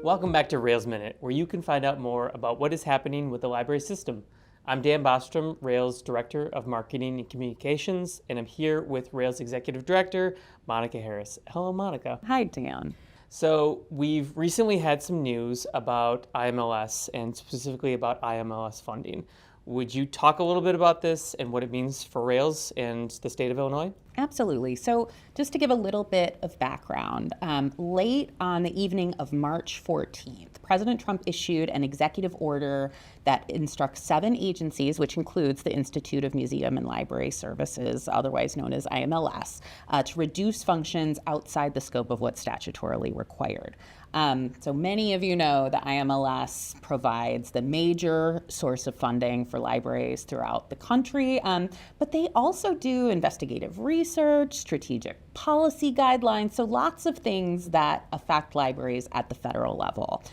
Welcome back to Rails Minute, where you can find out more about what is happening with the library system. I'm Dan Bostrom, Rails Director of Marketing and Communications, and I'm here with Rails Executive Director, Monica Harris. Hello, Monica. Hi, Dan. So we've recently had some news about IMLS and specifically about IMLS funding. Would you talk a little bit about this and what it means for Rails and the state of Illinois? Absolutely. So just to give a little bit of background, late on the evening of March 14th, President Trump issued an executive order that instructs 7 agencies, which includes the Institute of Museum and Library Services, otherwise known as IMLS, to reduce functions outside the scope of what's statutorily required. So many of you know the IMLS provides the major source of funding for libraries throughout the country, but they also do investigative research, strategic policy guidelines, so lots of things that affect libraries at the federal level.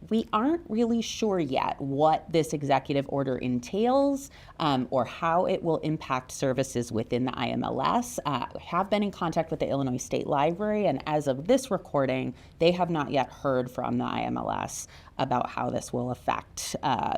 We aren't really sure yet what this executive order entails or how it will impact services within the IMLS. We have been in contact with the Illinois State Library, and as of this recording, they have not yet heard from the IMLS about how this will affect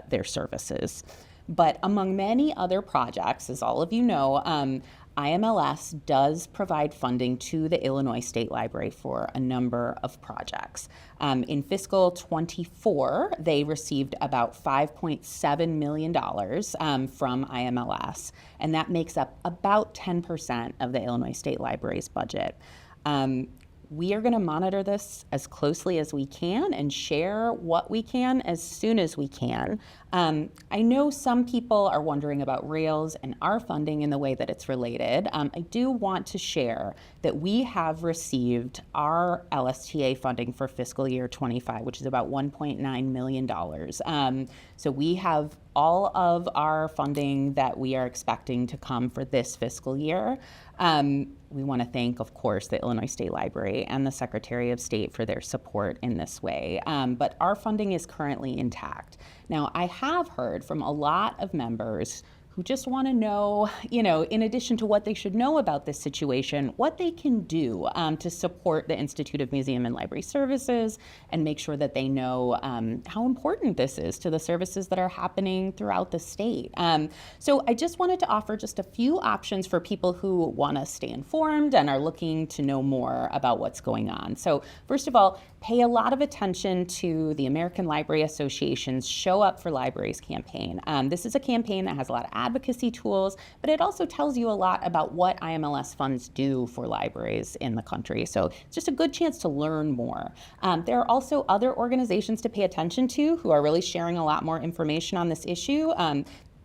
their services. But among many other projects, as all of you know, IMLS does provide funding to the Illinois State Library for a number of projects. In fiscal 24, they received about $5.7 million from IMLS, and that makes up about 10% of the Illinois State Library's budget. We are going to monitor this as closely as we can and share what we can as soon as we can. I know some people are wondering about Rails and our funding in the way that it's related. I do want to share that we have received our LSTA funding for fiscal year 25, which is about $1.9 million. So we have all of our funding that we are expecting to come for this fiscal year. We want to thank, of course, the Illinois State Library and the Secretary of State for their support in this way. But our funding is currently intact. Now, I have heard from a lot of members who just want to know, in addition to what they should know about this situation, what they can do to support the Institute of Museum and Library Services and make sure that they know how important this is to the services that are happening throughout the state. So I just wanted to offer just a few options for people who want to stay informed and are looking to know more about what's going on. So first of all, pay a lot of attention to the American Library Association's Show Up for Libraries campaign. This is a campaign that has a lot of advocacy tools, but it also tells you a lot about what IMLS funds do for libraries in the country. So it's just a good chance to learn more. There are also other organizations to pay attention to who are really sharing a lot more information on this issue.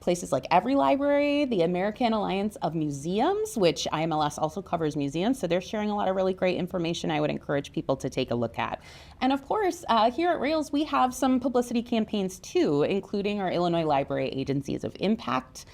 Places like Every Library, the American Alliance of Museums, which IMLS also covers museums, so they're sharing a lot of really great information I would encourage people to take a look at. And of course, here at Rails, we have some publicity campaigns too, including our Illinois Library Agencies of Impact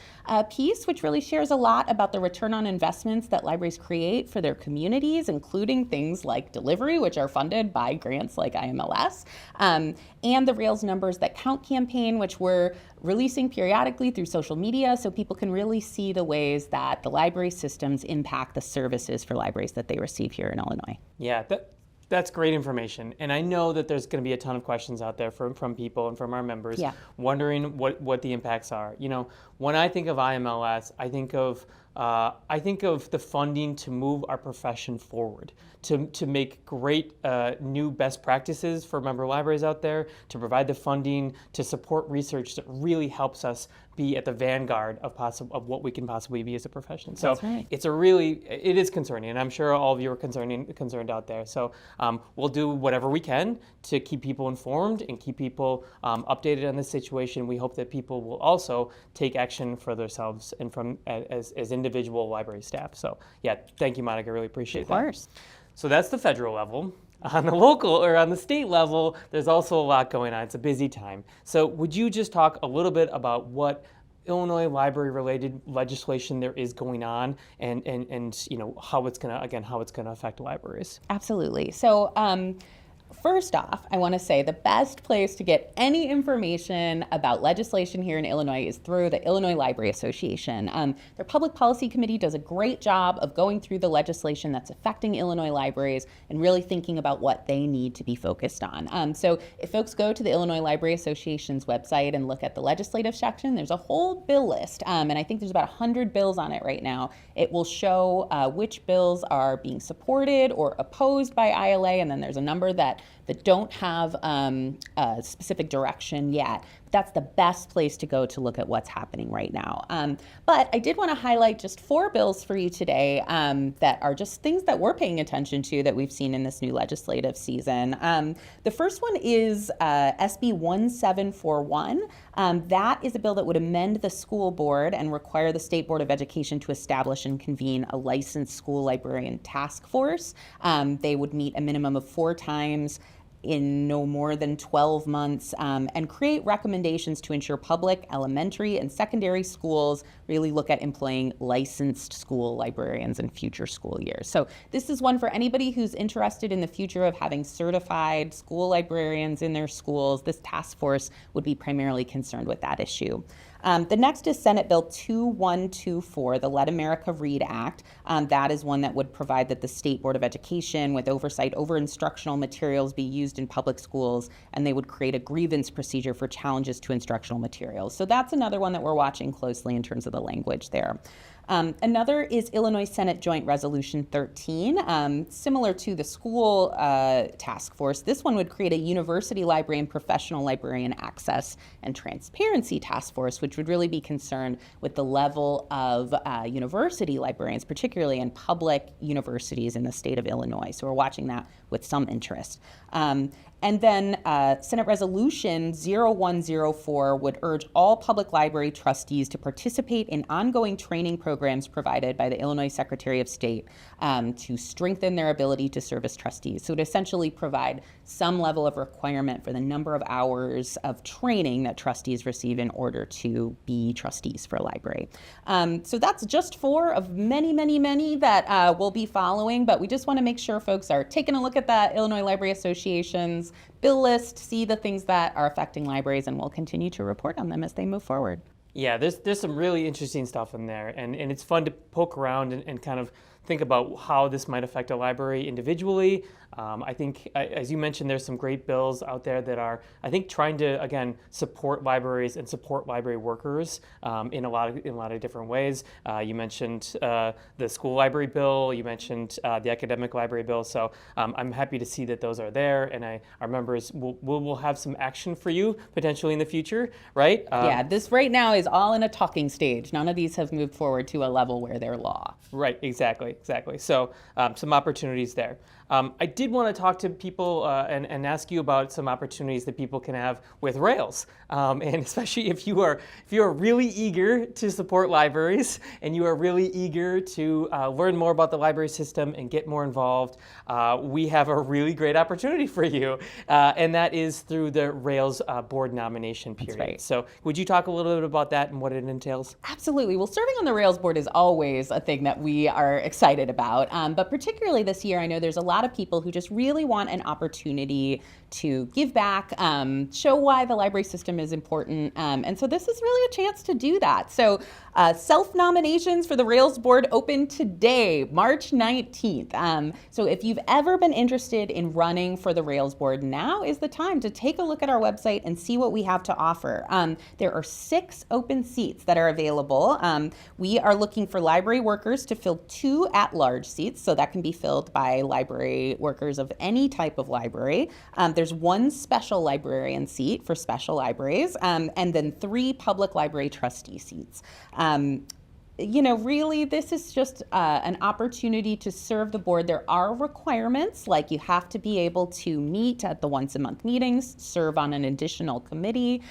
piece, which really shares a lot about the return on investments that libraries create for their communities, including things like delivery, which are funded by grants like IMLS, and the Rails Numbers That Count campaign, which we're releasing periodically through social media so people can really see the ways that the library systems impact the services for libraries that they receive here in Illinois. Yeah, that's great information. And I know that there's going to be a ton of questions out there from people and from our members wondering what the impacts are. When I think of IMLS, I think of the funding to move our profession forward, to make great new best practices for member libraries out there, to provide the funding to support research that really helps us be at the vanguard of what we can possibly be as a profession. So right. It is concerning, and I'm sure all of you are concerned out there. So we'll do whatever we can to keep people informed and keep people updated on this situation. We hope that people will also take action for themselves and as individual library staff. So yeah, thank you, Monica. I really appreciate that. Of course. So that's the federal level. On the local or on the state level, there's also a lot going on. It's a busy time. So would you just talk a little bit about what Illinois library-related legislation there is going on, and how it's going to affect libraries? Absolutely. So First off, I want to say the best place to get any information about legislation here in Illinois is through the Illinois Library Association. Their public policy committee does a great job of going through the legislation that's affecting Illinois libraries and really thinking about what they need to be focused on. So if folks go to the Illinois Library Association's website and look at the legislative section, there's a whole bill list, and I think there's about 100 bills on it right now. It will show which bills are being supported or opposed by ILA, and then there's a number that don't have a specific direction yet. That's the best place to go to look at what's happening right now. But I did want to highlight just 4 bills for you today that are just things that we're paying attention to that we've seen in this new legislative season. The first one is SB 1741. That is a bill that would amend the school board and require the State Board of Education to establish and convene a licensed school librarian task force. They would meet a minimum of 4 times in no more than 12 months and create recommendations to ensure public, elementary, and secondary schools really look at employing licensed school librarians in future school years. So this is one for anybody who's interested in the future of having certified school librarians in their schools. This task force would be primarily concerned with that issue. The next is Senate Bill 2124, the Let America Read Act. That is one that would provide that the State Board of Education, with oversight over instructional materials, be used in public schools, and they would create a grievance procedure for challenges to instructional materials. So that's another one that we're watching closely in terms of the language there. Another is Illinois Senate Joint Resolution 13, similar to the school task force. This one would create a university library and professional librarian access and transparency task force, which would really be concerned with the level of university librarians, particularly in public universities in the state of Illinois. So we're watching that with some interest. And then Senate Resolution 0104 would urge all public library trustees to participate in ongoing training programs provided by the Illinois Secretary of State to strengthen their ability to serve as trustees. So to essentially provide some level of requirement for the number of hours of training that trustees receive in order to be trustees for a library. So that's just 4 of many, many, many that we'll be following, but we just want to make sure folks are taking a look at that Illinois Library Association's bill list, see the things that are affecting libraries, and we'll continue to report on them as they move forward. Yeah, there's some really interesting stuff in there, and it's fun to poke around and kind of think about how this might affect a library individually. I think, as you mentioned, there's some great bills out there that are, I think, trying to, again, support libraries and support library workers in a lot of different ways. You mentioned the school library bill. You mentioned the academic library bill. So I'm happy to see that those are there, and our members will have some action for you potentially in the future, right? Yeah, this right now is all in a talking stage. None of these have moved forward to a level where they're law. Right, exactly. So some opportunities there. I did want to talk to people and ask you about some opportunities that people can have with Rails, and especially if you are really eager to support libraries and you are really eager to learn more about the library system and get more involved. We have a really great opportunity for you, and that is through the Rails board nomination period. That's right. So would you talk a little bit about that and what it entails? Absolutely. Well, serving on the Rails board is always a thing that we are excited about, but particularly this year, I know there's a lot of people who just really want an opportunity to give back, show why the library system is important, and so this is really a chance to do that. So self-nominations for the Rails board open today, March 19th. So if you've ever been interested in running for the Rails board, now is the time to take a look at our website and see what we have to offer. There are 6 open seats that are available. We are looking for library workers to fill 2 at-large seats, so that can be filled by library workers of any type of library. There's 1 special librarian seat for special libraries, and then 3 public library trustee seats. Really, this is just an opportunity to serve the board. There are requirements, like you have to be able to meet at the once-a-month meetings, serve on an additional committee.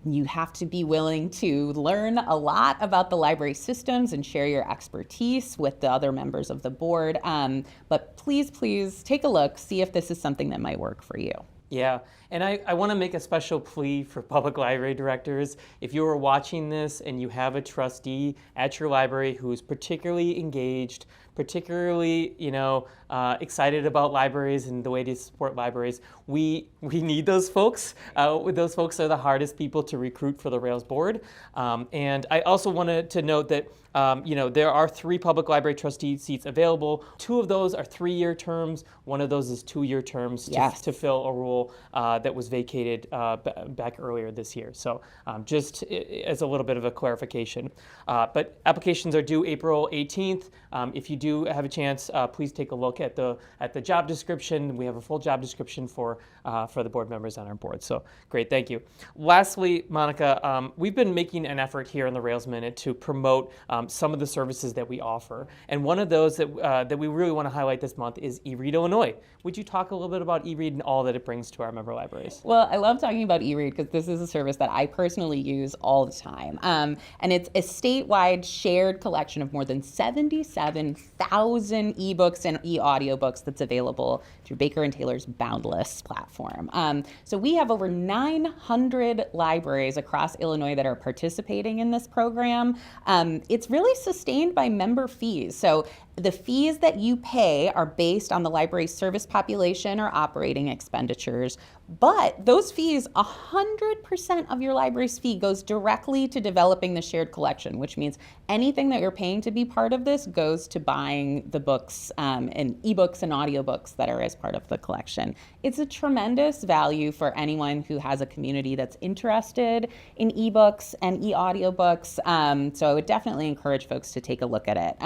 You have to be willing to learn a lot about the library systems and share your expertise with the other members of the board. But please take a look, see if this is something that might work for you. Yeah, and I want to make a special plea for public library directors. If you are watching this and you have a trustee at your library who is particularly engaged, particularly excited about libraries and the way to support libraries, we need those folks. Those folks are the hardest people to recruit for the Rails board. And I also wanted to note that there are 3 public library trustee seats available. 2 of those are 3-year terms. One of those is 2-year terms to fill a role that was vacated back earlier this year. So just as a little bit of a clarification. But applications are due April 18th. If you do have a chance, please take a look at the job description. We have a full job description for the board members on our board. So great, thank you. Lastly, Monica, we've been making an effort here in the Rails Minute to promote some of the services that we offer. And one of those that we really want to highlight this month is eRead Illinois. Would you talk a little bit about eRead and all that it brings to our member libraries? Well, I love talking about eRead because this is a service that I personally use all the time. And it's a statewide shared collection of more than 77,000 ebooks and e-audiobooks that's available through Baker and Taylor's Boundless platform. So we have over 900 libraries across Illinois that are participating in this program. It's really sustained by member fees. So the fees that you pay are based on the library's service population or operating expenditures, but those fees, 100% of your library's fee goes directly to developing the shared collection, which means anything that you're paying to be part of this goes to buying the books and ebooks and audiobooks that are as part of the collection. It's a tremendous value for anyone who has a community that's interested in ebooks and e-audiobooks. So I would definitely encourage folks to take a look at it.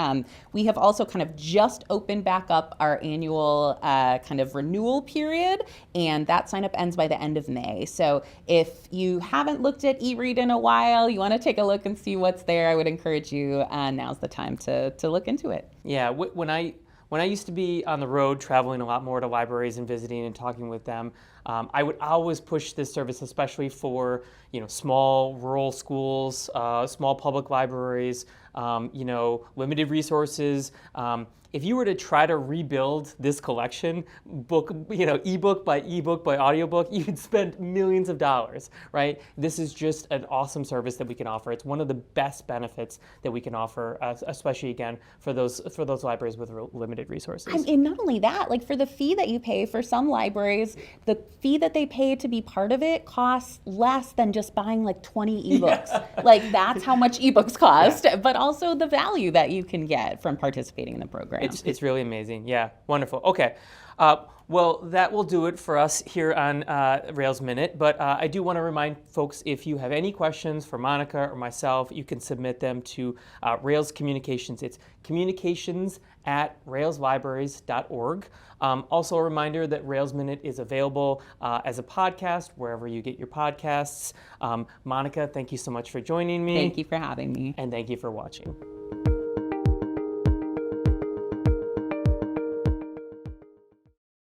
We have also kind of just opened back up our annual kind of renewal period, and that sign up ends by the end of May. So if you haven't looked at eRead in a while, you want to take a look and see what's there, I would encourage you, now's the time to look into it. Yeah, when I used to be on the road traveling a lot more to libraries and visiting and talking with them, I would always push this service, especially for small rural schools, small public libraries, limited resources. If you were to try to rebuild this collection, ebook by audiobook, you'd spend millions of dollars, right? This is just an awesome service that we can offer. It's one of the best benefits that we can offer, especially again for those libraries with limited resources. And not only that, like for the fee that you pay for some libraries, the fee that they pay to be part of it costs less than just buying like 20 ebooks. Yeah. Like that's how much ebooks cost, but also the value that you can get from participating in the program. It's really amazing. Yeah, wonderful. Okay. Well, that will do it for us here on Rails Minute, but I do want to remind folks, if you have any questions for Monica or myself, you can submit them to Rails Communications. It's communications@railslibraries.org. Also a reminder that Rails Minute is available as a podcast wherever you get your podcasts. Monica, thank you so much for joining me. Thank you for having me. And thank you for watching.